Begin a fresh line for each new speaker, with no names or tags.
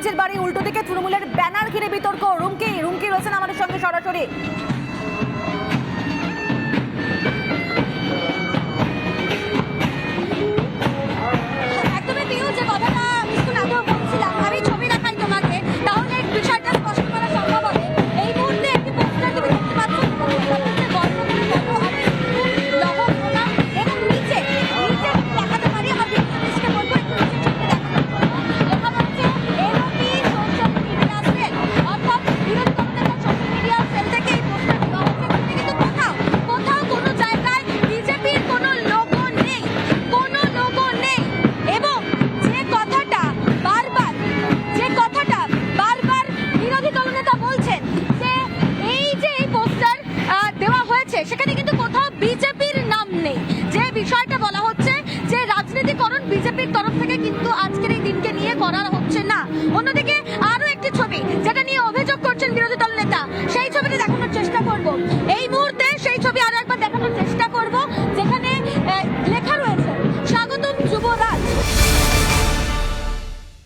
নিজের বাড়ি উল্টো দিকে তৃণমূলের ব্যানার ঘিরে বিতর্ক। রুমকি রয়েছেন আমাদের সঙ্গে সরাসরি।
একদমই প্রিয়, যে কথাটা আমি একটু আগেও বলছিলাম, আমি ছবি দেখাই তোমাকে, তাহলে বিষয়টা স্পষ্ট করা সম্ভব হবে। এই মুহূর্তে একটি পোস্টার তুমি দেখতে পাচ্ছ, এবং নিচে দেখাতে পারি, আমার ভিডিওতে বলবো একটু নিচে লেখা হচ্ছে এনওপি সোশ্যাল মিডিয়া সেল, অর্থাৎ বিরোধী দলনেতা সোশ্যাল মিডিয়া সেল থেকে এই পোস্টার দেওয়া হচ্ছে। কিন্তু কোথাও কোনো জায়গায় বিজেপির কোনো লোগো নেই, এবং যে কথাটা বারবার বিরোধী দলনেতা বলছেন যে এই পোস্টার দেওয়া হয়েছে, সেখানে কিন্তু কোথাও বিজেপির নাম নেই। যে বিষয়টা বলা হচ্ছে যে রাজনীতিকরণ বিজেপির তরফ থেকে কিন্তু আজকের এই দিনকে নিয়ে করা হচ্ছে না। অন্যদিকে আরো একটি ছবি যেটা নিয়ে অভিযোগ করছেন বিরোধী দলনেতা, সেই ছবিটি দেখানোর চেষ্টা করব।